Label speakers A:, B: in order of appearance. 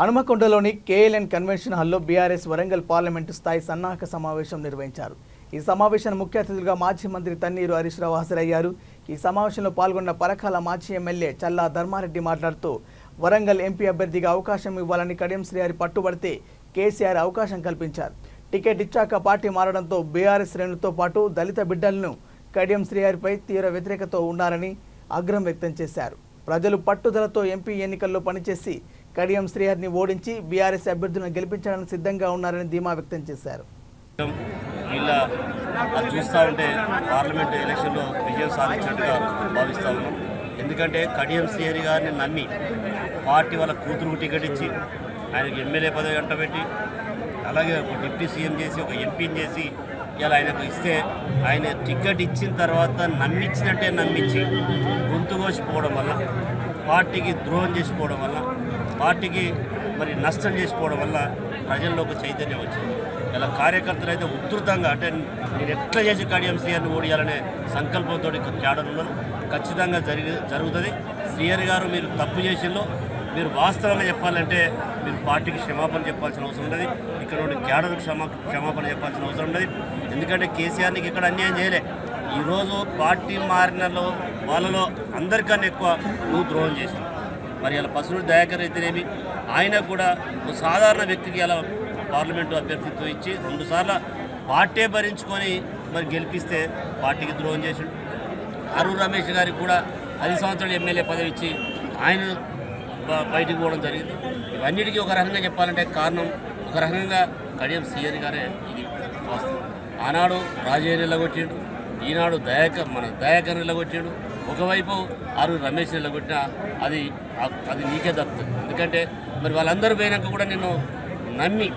A: హనుమకొండలోని KLN convention హాల్లో BRS Warangal parliament స్థాయి సన్నాహక సమావేశం నిర్వహించారు. ఈ సమావేశానికి ముఖ్య అతిథులుగా మాజీ మంత్రి తన్నీరు హరీష్ రావు హాజరయ్యారు. ఈ సమావేశంలో పాల్గొన్న పరకాల మాజీ ఎమ్మెల్యే చల్లా ధర్మారెడ్డి మాట్లాడుతూ వరంగల్ ఎంపీ అభ్యర్థిగా అవకాశం ఇవ్వాలని కడియం శ్రీహరి పట్టుబడితే కేసీఆర్ అవకాశం కల్పించారు. టికెట్ ఇచ్చాక పార్టీ మారడంతో బీఆర్ఎస్ శ్రేణులతో పాటు దళిత బిడ్డలను కడియం శ్రీహరిపై తీవ్ర వ్యతిరేకత ఉన్నారని ఆగ్రహం వ్యక్తం చేశారు. ప్రజలు పట్టుదలతో ఎంపీ ఎన్నికల్లో పనిచేసి కడియం శ్రీహరిని ఓడించి బీఆర్ఎస్ అభ్యర్థులను గెలిపించడానికి సిద్ధంగా ఉన్నారని ధీమా వ్యక్తం చేశారు.
B: ఇలా చూస్తూ ఉంటే పార్లమెంట్ ఎలక్షన్లో విజయం సాధించినట్టుగా భావిస్తూ ఉన్నాం. ఎందుకంటే కడియం శ్రీహరి గారిని నమ్మి పార్టీ వాళ్ళ కూతురుకు టికెట్ ఇచ్చి ఆయనకి ఎమ్మెల్యే పదవి గంటబెట్టి అలాగే ఒక డిప్యూటీ సీఎం చేసి ఒక ఎంపీని చేసి ఇలా ఆయనకు ఇస్తే ఆయన టికెట్ ఇచ్చిన తర్వాత నమ్మించినట్టే నమ్మించి గొంతు కోసిపోవడం వల్ల పార్టీకి ద్రోహం చేసిపోవడం వల్ల పార్టీకి మరి నష్టం చేసిపోవడం వల్ల ప్రజల్లో ఒక చైతన్యం వచ్చింది. ఇలా కార్యకర్తలు అయితే ఉధృతంగా అంటే నేను ఎట్లా చేసి కడియం శ్రీహరిని ఓడియాలనే సంకల్పంతో క్యాడర్ ఉన్నారు. ఖచ్చితంగా జరుగుతుంది. శ్రీహరి గారు మీరు తప్పు చేసిందో మీరు వాస్తవంగా చెప్పాలంటే మీరు పార్టీకి క్షమాపణ చెప్పాల్సిన అవసరం ఉండదు. ఇక్కడ నుండి క్యాడర్కి క్షమాపణ చెప్పాల్సిన అవసరం ఉండదు. ఎందుకంటే కేసీఆర్నికి ఇక్కడ అన్యాయం చేయలే. ఈరోజు పార్టీ మారినలో వాళ్ళలో అందరికన్నా ఎక్కువ నువ్వు ద్రోహం చేసి మరి ఇలా పసులు దయాకర్ అయితేనేమి ఆయన కూడా ఒక సాధారణ వ్యక్తికి అలా పార్లమెంటు అభ్యర్థిత్వం ఇచ్చి 2 సార్లు పార్టీ భరించుకొని మరి గెలిపిస్తే పార్టీకి ద్రోహం చేసిండు. అరుణ్ రమేష్ గారికి కూడా 10 సంవత్సరాలు ఎమ్మెల్యే పదవి ఇచ్చి ఆయన బయటికి పోవడం జరిగింది. ఇవన్నిటికీ ఒక రకంగా చెప్పాలంటే కారణం ఒక రకంగా కడియం శ్రీహరి గారే ఇది వాస్తవం. ఆనాడు రాజయ్య నిలగొట్టిండు, ఈనాడు దయాకర్ నిలగొట్టిండు. ఒకవైపు అరుణ్ రమేష్ నిలగొట్టినా అది నీకే దక్కుతుంది. ఎందుకంటే మరి వాళ్ళందరూ పోయినాక కూడా నిన్ను నమ్మి